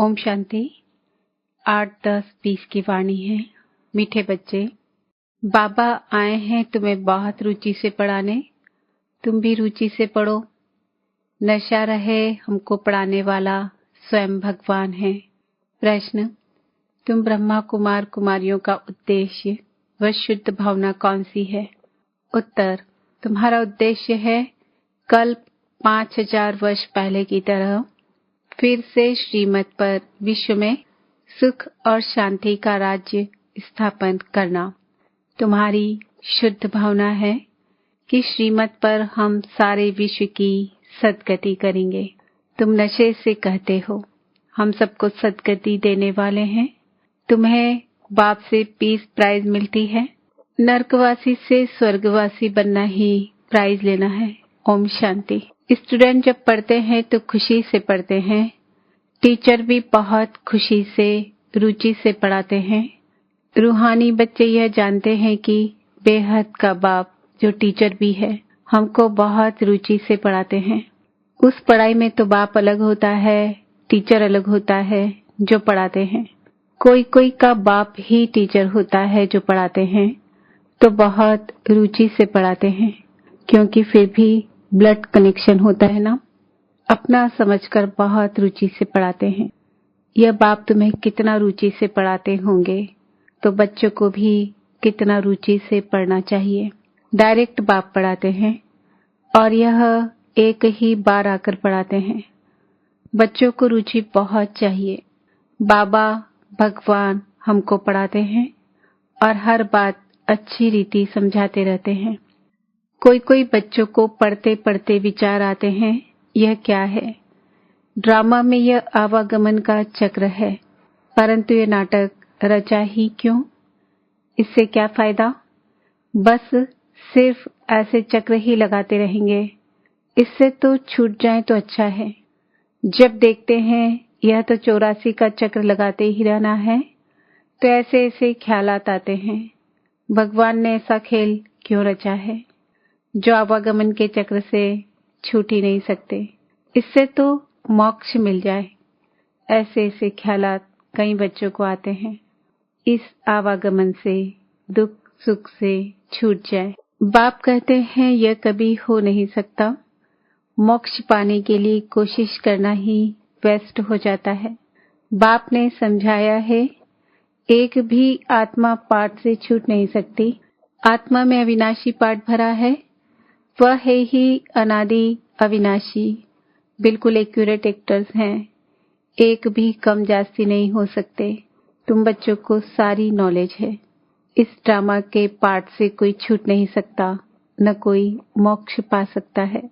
ओम शांति। 8, 10, 20 की वाणी है। मीठे बच्चे, बाबा आए हैं तुम्हें बहुत रुचि से पढ़ाने, तुम भी रुचि से पढ़ो। नशा रहे हमको पढ़ाने वाला स्वयं भगवान है। प्रश्न, तुम ब्रह्मा कुमार कुमारियों का उद्देश्य व शुद्ध भावना कौन सी है? उत्तर, तुम्हारा उद्देश्य है कल 5000 वर्ष पहले की तरह फिर से श्रीमत पर विश्व में सुख और शांति का राज्य स्थापन करना। तुम्हारी शुद्ध भावना है कि श्रीमत पर हम सारे विश्व की सद्गति करेंगे। तुम नशे से कहते हो हम सबको सद्गति देने वाले हैं। तुम्हें बाप से पीस प्राइज मिलती है। नरकवासी से स्वर्गवासी बनना ही प्राइज लेना है। ओम शांति। स्टूडेंट जब पढ़ते हैं तो खुशी से पढ़ते हैं। टीचर भी बहुत खुशी से रुचि से पढ़ाते हैं। रूहानी बच्चे यह जानते हैं कि बेहद का बाप जो टीचर भी है हमको बहुत रुचि से पढ़ाते हैं। उस पढ़ाई में तो बाप अलग होता है, टीचर अलग होता है जो पढ़ाते हैं। कोई कोई का बाप ही टीचर होता है जो पढ़ाते हैं, तो बहुत रुचि से पढ़ाते हैं, क्योंकि फिर भी ब्लड कनेक्शन होता है ना। अपना समझकर बहुत रुचि से पढ़ाते हैं। यह बाप तुम्हें कितना रुचि से पढ़ाते होंगे, तो बच्चों को भी कितना रुचि से पढ़ना चाहिए। डायरेक्ट बाप पढ़ाते हैं और यह एक ही बार आकर पढ़ाते हैं। बच्चों को रुचि बहुत चाहिए। बाबा भगवान हमको पढ़ाते हैं और हर बात अच्छी रीति समझाते रहते हैं। कोई कोई बच्चों को पढ़ते पढ़ते विचार आते हैं, यह क्या है? ड्रामा में यह आवागमन का चक्र है, परंतु यह नाटक रचा ही क्यों? इससे क्या फायदा? बस सिर्फ ऐसे चक्र ही लगाते रहेंगे। इससे तो छूट जाए तो अच्छा है। जब देखते हैं यह तो 84 का चक्र लगाते ही रहना है, तो ऐसे ऐसे ख्यालात आते हैं, भगवान ने ऐसा खेल क्यों रचा है जो आवागमन के चक्र से छूट ही नहीं सकते। इससे तो मोक्ष मिल जाए। ऐसे ऐसे ख्यालात कई बच्चों को आते हैं। इस आवागमन से दुख सुख से छूट जाए। बाप कहते हैं यह कभी हो नहीं सकता। मोक्ष पाने के लिए कोशिश करना ही वेस्ट हो जाता है। बाप ने समझाया है एक भी आत्मा पाठ से छूट नहीं सकती। आत्मा में अविनाशी पाठ भरा है, वह है ही अनादि अविनाशी। बिल्कुल एक्यूरेट एक्टर्स हैं, एक भी कम जास्ती नहीं हो सकते। तुम बच्चों को सारी नॉलेज है। इस ड्रामा के पार्ट से कोई छूट नहीं सकता, न कोई मोक्ष पा सकता है।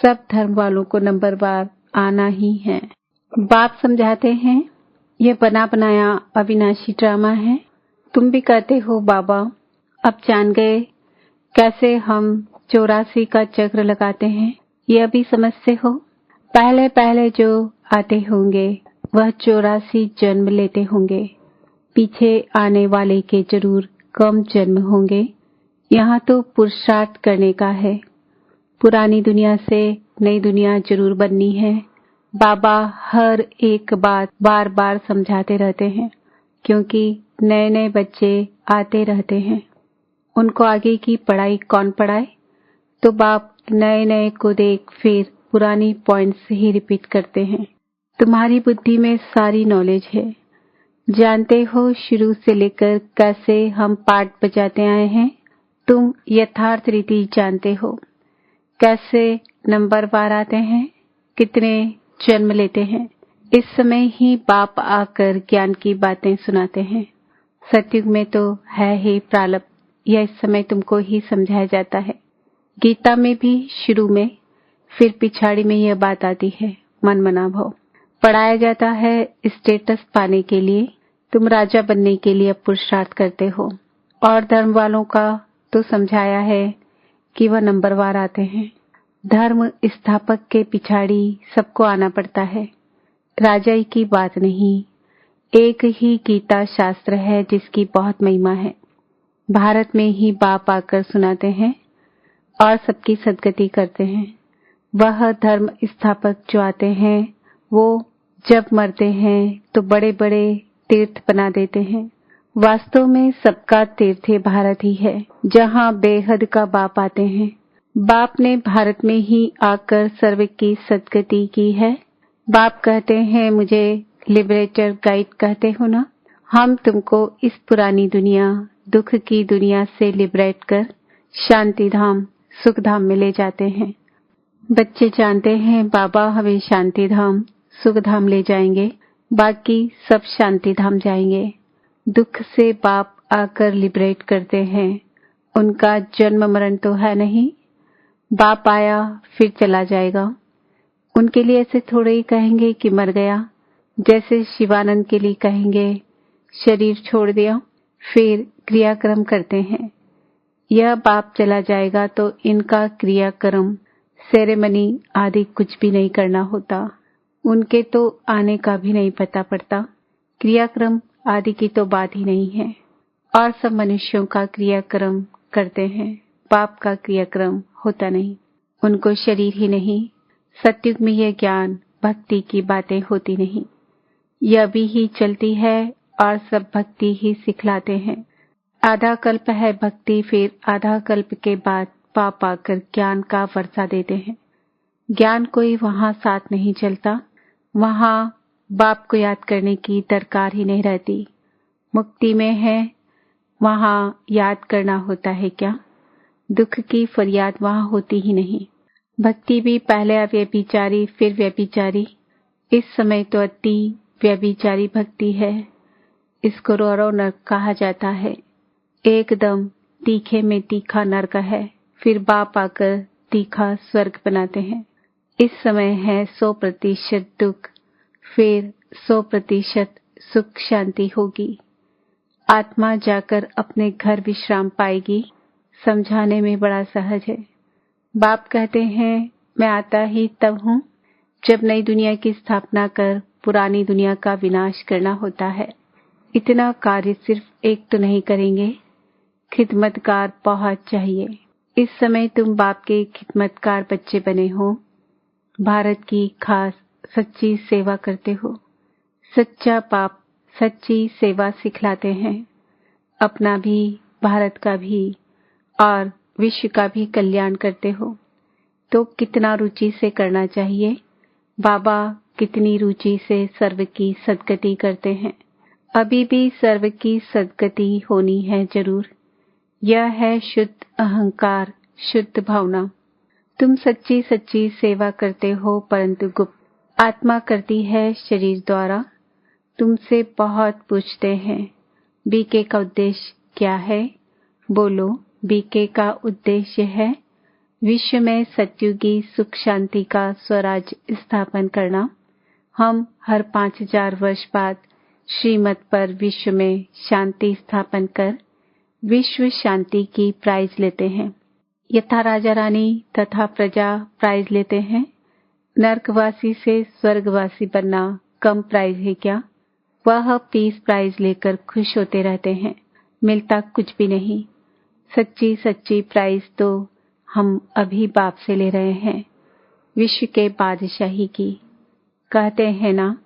सब धर्म वालों को नंबरवार आना ही है। बाप समझाते हैं यह बना बनाया अविनाशी ड्रामा है। तुम भी कहते हो बाबा अब जान गए कैसे हम 84 का चक्र लगाते हैं। यह भी समझते हो? पहले पहले जो आते होंगे वह 84 जन्म लेते होंगे। पीछे आने वाले के जरूर कम जन्म होंगे। यहाँ तो पुरुषार्थ करने का है। पुरानी दुनिया से नई दुनिया जरूर बननी है। बाबा हर एक बात बार बार समझाते रहते हैं, क्योंकि नए नए बच्चे आते रहते हैं। उनको आगे की पढ़ाई कौन पढ़ाए? तो बाप नए नए को देख फिर पुरानी पॉइंट्स ही रिपीट करते हैं। तुम्हारी बुद्धि में सारी नॉलेज है। जानते हो शुरू से लेकर कैसे हम पाठ बजाते आए हैं। तुम यथार्थ रीति जानते हो कैसे नंबर बार आते हैं, कितने जन्म लेते हैं। इस समय ही बाप आकर ज्ञान की बातें सुनाते हैं। सतयुग में तो है ही प्रारब्ध, यह इस समय तुमको ही समझाया जाता है। गीता में भी शुरू में फिर पिछाड़ी में यह बात आती है, मन मना भाव पढ़ाया जाता है। स्टेटस पाने के लिए, तुम राजा बनने के लिए अब पुरुषार्थ करते हो। और धर्म वालों का तो समझाया है कि वह नंबरवार आते हैं। धर्म स्थापक के पिछाड़ी सबको आना पड़ता है। राजाई की बात नहीं। एक ही गीता शास्त्र है जिसकी बहुत महिमा है। भारत में ही बाप आकर सुनाते हैं और सबकी सद्गति करते हैं। वह धर्म स्थापक जो आते हैं वो जब मरते हैं तो बड़े बड़े तीर्थ बना देते हैं। वास्तव में सबका तीर्थ भारत ही है, जहाँ बेहद का बाप आते हैं। बाप ने भारत में ही आकर सर्व की सद्गति की है। बाप कहते हैं, मुझे लिबरेटर गाइड कहते हो ना, हम तुमको इस पुरानी दुनिया, दुख की दुनिया से लिबरेट कर शांति धाम, सुख धाम में ले जाते हैं। बच्चे जानते हैं बाबा हमें शांति धाम, सुख धाम ले जाएंगे, बाकी सब शांति धाम जाएंगे। दुख से बाप आकर लिबरेट करते हैं। उनका जन्म मरण तो है नहीं, बाप आया फिर चला जाएगा। उनके लिए ऐसे थोड़े ही कहेंगे कि मर गया, जैसे शिवानंद के लिए कहेंगे शरीर छोड़ दिया, फिर क्रियाक्रम करते हैं। यह बाप चला जाएगा तो इनका क्रियाक्रम, सेरेमनी आदि कुछ भी नहीं करना होता। उनके तो आने का भी नहीं पता पड़ता। क्रियाक्रम आदि की तो बात ही नहीं है। और सब मनुष्यों का क्रियाक्रम करते हैं, बाप का क्रियाक्रम होता नहीं। उनको शरीर ही नहीं, सत्युग में यह ज्ञान भक्ति की बातें होती नहीं। यह भी ही चलती है और सब भक्ति ही सिखलाते हैं। आधा कल्प है भक्ति, फिर आधा कल्प के बाद पाप आकर ज्ञान का वर्षा देते हैं। ज्ञान कोई वहां साथ नहीं चलता, वहां बाप को याद करने की दरकार ही नहीं रहती। मुक्ति में है, वहां याद करना होता है क्या? दुख की फरियाद वहां होती ही नहीं। भक्ति भी पहले अव्यभिचारी फिर व्यभिचारी, इस समय तो अति व्यभिचारी भक्ति है। इसको रोरो नरक कहा जाता है। एकदम तीखे में तीखा नरक है, फिर बाप आकर तीखा स्वर्ग बनाते हैं। इस समय है 100% दुख, फिर 100% सुख शांति होगी। आत्मा जाकर अपने घर विश्राम पाएगी। समझाने में बड़ा सहज है। बाप कहते हैं, मैं आता ही तब हूँ जब नई दुनिया की स्थापना कर पुरानी दुनिया का विनाश करना होता है। इतना कार्य सिर्फ एक तो नहीं करेंगे, खिदमतकार बहुत चाहिए। इस समय तुम बाप के खिदमतकार बच्चे बने हो, भारत की खास सच्ची सेवा करते हो। सच्चा बाप सच्ची सेवा सिखलाते हैं, अपना भी, भारत का भी और विश्व का भी कल्याण करते हो। तो कितना रुचि से करना चाहिए। बाबा कितनी रुचि से सर्व की सद्गति करते हैं। अभी भी सर्व की सद्गति होनी है जरूर। यह है शुद्ध अहंकार, शुद्ध भावना। तुम सच्ची सच्ची सेवा करते हो, परंतु गुप्त आत्मा करती है शरीर द्वारा। तुमसे बहुत पूछते हैं, बीके का उद्देश्य क्या है? बोलो, बीके का उद्देश्य है विश्व में सत्युगी सुख शांति का स्वराज स्थापन करना। हम हर 5000 वर्ष बाद श्रीमत पर विश्व में शांति स्थापन कर विश्व शांति की प्राइज लेते हैं। यथा राजा रानी तथा प्रजा प्राइज लेते हैं। नरकवासी से स्वर्गवासी बनना कम प्राइज है क्या? वह पीस प्राइज लेकर खुश होते रहते हैं, मिलता कुछ भी नहीं। सच्ची सच्ची प्राइज तो हम अभी बाप से ले रहे हैं, विश्व के बादशाही की। कहते हैं ना,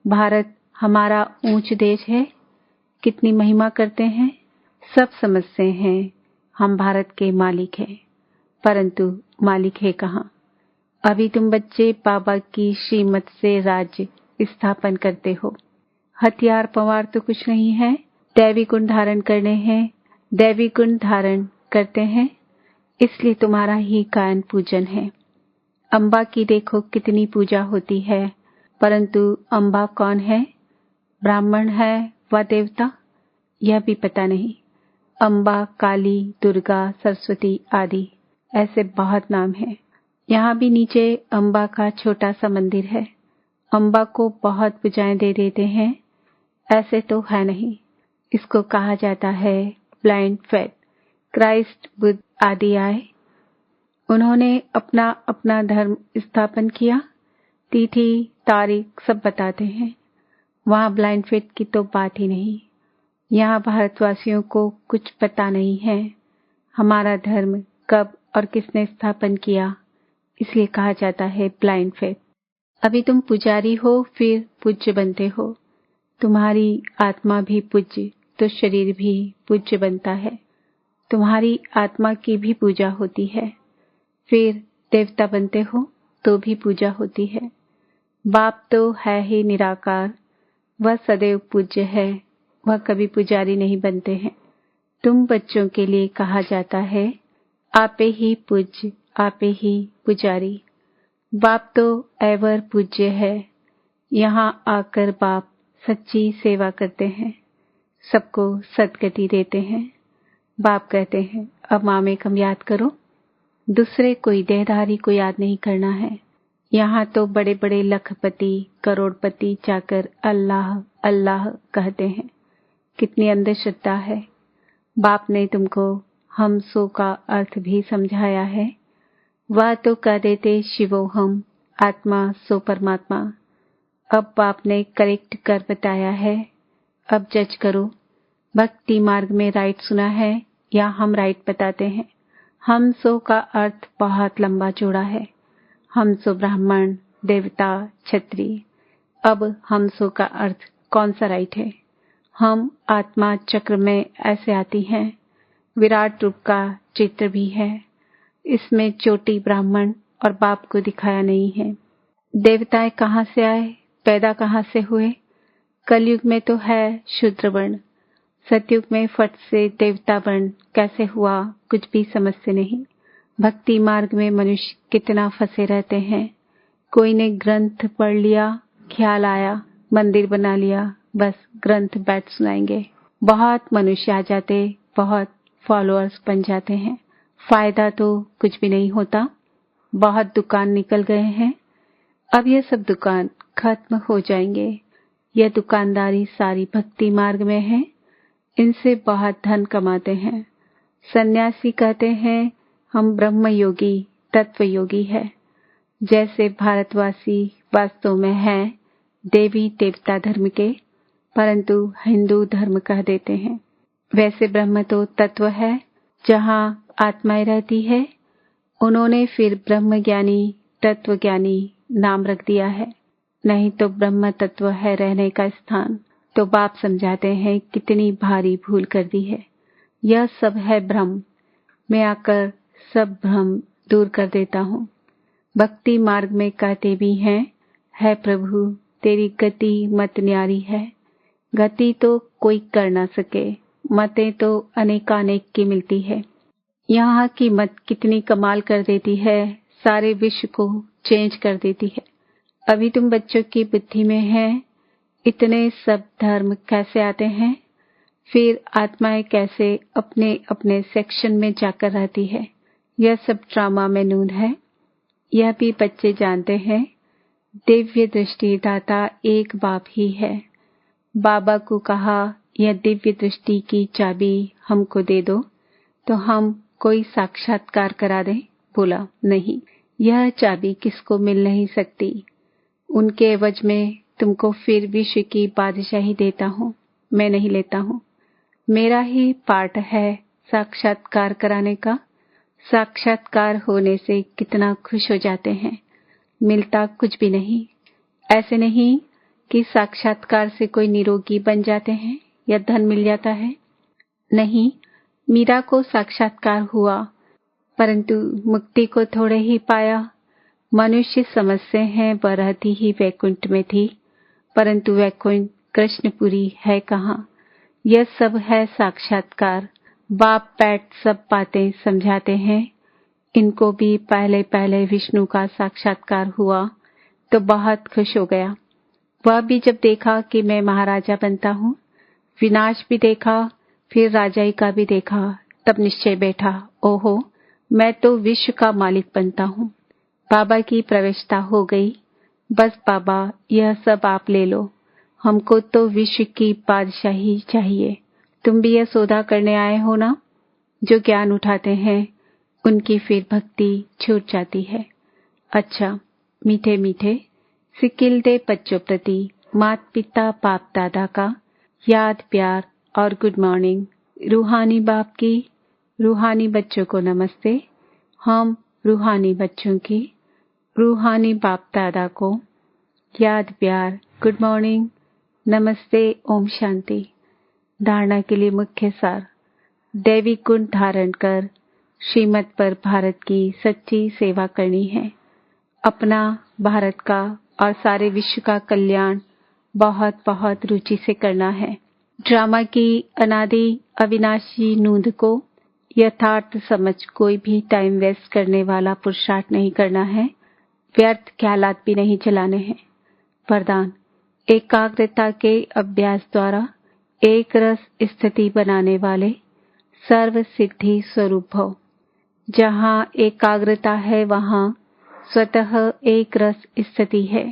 भारत हमारा ऊंच देश है, कितनी महिमा करते हैं। सब समझते हैं हम भारत के मालिक हैं, परंतु मालिक है कहाँ? अभी तुम बच्चे बाबा की श्रीमत से राज्य स्थापन करते हो। हथियार पवार तो कुछ नहीं है, दैवी गुण धारण करने हैं। दैवी गुण धारण करते हैं, इसलिए तुम्हारा ही कायन पूजन है। अम्बा की देखो कितनी पूजा होती है, परंतु अम्बा कौन है? ब्राह्मण है व देवता? यह भी पता नहीं। अम्बा, काली, दुर्गा, सरस्वती आदि ऐसे बहुत नाम हैं। यहाँ भी नीचे अम्बा का छोटा सा मंदिर है। अम्बा को बहुत पूजाएं दे देते हैं, ऐसे तो है नहीं। इसको कहा जाता है ब्लाइंड फेथ। क्राइस्ट, बुद्ध आदि आए, उन्होंने अपना अपना धर्म स्थापन किया, तिथि तारीख सब बताते हैं। वहाँ ब्लाइंड फेथ की तो बात ही नहीं। यहाँ भारतवासियों को कुछ पता नहीं है हमारा धर्म कब और किसने स्थापन किया, इसलिए कहा जाता है ब्लाइंड फेथ। अभी तुम पुजारी हो, फिर पूज्य बनते हो। तुम्हारी आत्मा भी पूज्य तो शरीर भी पूज्य बनता है। तुम्हारी आत्मा की भी पूजा होती है, फिर देवता बनते हो तो भी पूजा होती है। बाप तो है ही निराकार, वह सदैव पूज्य है, वह कभी पुजारी नहीं बनते हैं। तुम बच्चों के लिए कहा जाता है, आपे ही पूज्य, आपे ही पुजारी। बाप तो एवर पूज्य है। यहाँ आकर बाप सच्ची सेवा करते हैं, सबको सदगति देते हैं। बाप कहते हैं, अब माम एकम याद करो। दूसरे कोई देहधारी को याद नहीं करना है। यहाँ तो बड़े बड़े लखपति करोड़पति जाकर अल्लाह अल्लाह कहते हैं। कितनी अंधश्रद्धा है। बाप ने तुमको हम सो का अर्थ भी समझाया है। वह तो कह देते शिवो हम, आत्मा सो परमात्मा। अब बाप ने करेक्ट कर बताया है। अब जज करो, भक्ति मार्ग में राइट सुना है या हम राइट बताते हैं। हम सो का अर्थ बहुत लंबा चौड़ा है। हम सो ब्राह्मण, देवता, क्षत्रिय। अब हम सो का अर्थ कौन सा राइट है? हम आत्मा चक्र में ऐसे आती हैं। विराट रूप का चित्र भी है। इसमें चोटी ब्राह्मण और बाप को दिखाया नहीं है। देवताएं कहाँ से आए, पैदा कहाँ से हुए? कलयुग में तो है शूद्र वर्ण। सतयुग में फट से देवता वर्ण कैसे हुआ, कुछ भी समझते नहीं। भक्ति मार्ग में मनुष्य कितना फंसे रहते हैं। कोई ने ग्रंथ पढ़ लिया, ख्याल आया, मंदिर बना लिया, बस ग्रंथ बैठ सुनाएंगे। बहुत मनुष्य आ जाते, बहुत फॉलोअर्स बन जाते हैं। फायदा तो कुछ भी नहीं होता। बहुत दुकान निकल गए हैं। अब ये सब दुकान खत्म हो जाएंगे। यह दुकानदारी सारी भक्ति मार्ग में है। इनसे बहुत धन कमाते हैं। सन्यासी कहते हैं हम ब्रह्म योगी, तत्व योगी है। जैसे भारतवासी वास्तव में हैं देवी देवता धर्म के, परंतु हिंदू धर्म कह देते हैं। वैसे ब्रह्म तो तत्व है, जहाँ आत्माएं रहती है। उन्होंने फिर ब्रह्म ज्ञानी, तत्व ज्ञानी नाम रख दिया है। नहीं तो ब्रह्म तत्व है रहने का स्थान। तो बाप समझाते हैं कितनी भारी भूल कर दी है। यह सब है भ्रम। मैं आकर सब भ्रम दूर कर देता हूँ। भक्ति मार्ग में कहते भी हैं, है प्रभु तेरी गति मत न्यारी है। गति तो कोई कर ना सके, मतें तो अनेकानेक की मिलती है। यहाँ की मत कितनी कमाल कर देती है, सारे विश्व को चेंज कर देती है। अभी तुम बच्चों की बुद्धि में है, इतने सब धर्म कैसे आते हैं, फिर आत्माएं कैसे अपने अपने सेक्शन में जाकर रहती है। यह सब ड्रामा में नून है। यह भी बच्चे जानते हैं, दिव्य दृष्टि दाता एक बाप ही है। बाबा को कहा यह दिव्य दृष्टि की चाबी हमको दे दो तो हम कोई साक्षात्कार करा दें। बोला नहीं, यह चाबी किसको मिल नहीं सकती। उनके एवज में तुमको फिर विश्व की बादशाही देता हूँ, मैं नहीं लेता हूँ। मेरा ही पार्ट है साक्षात्कार कराने का। साक्षात्कार होने से कितना खुश हो जाते हैं, मिलता कुछ भी नहीं। ऐसे नहीं कि साक्षात्कार से कोई निरोगी बन जाते हैं या धन मिल जाता है। नहीं, मीरा को साक्षात्कार हुआ, परंतु मुक्ति को थोड़े ही पाया। मनुष्य समझते हैं वह रहती ही वैकुंठ में थी, परंतु वैकुंठ कृष्णपुरी है कहाँ। यह सब है साक्षात्कार। बाप बैठ सब बातें समझाते हैं। इनको भी पहले पहले विष्णु का साक्षात्कार हुआ तो बहुत खुश हो गया। वह भी जब देखा कि मैं महाराजा बनता हूँ, विनाश भी देखा, फिर राजाई का भी देखा, तब निश्चय बैठा, ओहो मैं तो विश्व का मालिक बनता हूँ। बाबा की प्रवेशता हो गई। बस बाबा यह सब आप ले लो, हमको तो विश्व की बादशाही चाहिए। तुम भी यह सौदा करने आए हो ना। जो ज्ञान उठाते हैं उनकी फिर भक्ति छूट जाती है। अच्छा, मीठे मीठे सिकिल दे बच्चों प्रति माता पिता बाप दादा का याद प्यार और गुड मॉर्निंग। रूहानी बाप की रूहानी बच्चों को नमस्ते। हम रूहानी बच्चों की रूहानी बाप दादा को याद प्यार, गुड मॉर्निंग, नमस्ते, ओम शांति। धारणा के लिए मुख्य सार। दैवी गुण धारण कर श्रीमत पर भारत की सच्ची सेवा करनी है। अपना, भारत का और सारे विश्व का कल्याण बहुत बहुत रुचि से करना है। ड्रामा की अनादि अविनाशी नूंद को यथार्थ समझ कोई भी टाइम वेस्ट करने वाला पुरुषार्थ नहीं करना है। व्यर्थ ख्यालात भी नहीं चलाने हैं। वरदान, एकाग्रता के अभ्यास द्वारा एक रस स्थिति बनाने वाले सर्व सिद्धि स्वरूप भव। जहाँ एकाग्रता है वहाँ स्वतः एक रस स्थिति है।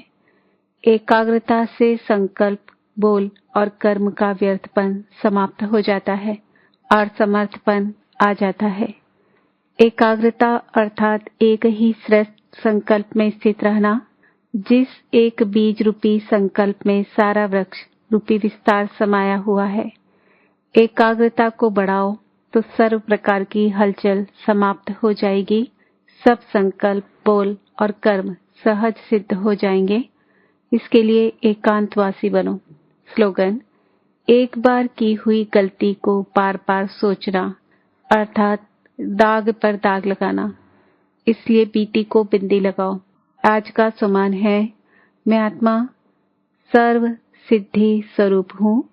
एकाग्रता से संकल्प, बोल और कर्म का व्यर्थपन समाप्त हो जाता है और समर्थपन आ जाता है। एकाग्रता अर्थात एक ही श्रेष्ठ संकल्प में स्थित रहना, जिस एक बीज रूपी संकल्प में सारा वृक्ष रूपी विस्तार समाया हुआ है। एकाग्रता को बढ़ाओ तो सर्व प्रकार की हलचल समाप्त हो जाएगी। सब संकल्प, बोल और कर्म सहज सिद्ध हो जाएंगे। इसके लिए एकांतवासी बनो। स्लोगन, एक बार की हुई गलती को बार बार सोचना अर्थात दाग पर दाग लगाना। इसलिए बीटी को बिंदी लगाओ। आज का सुमान है, मैं आत्मा सर्व सिद्धि स्वरूप हूँ।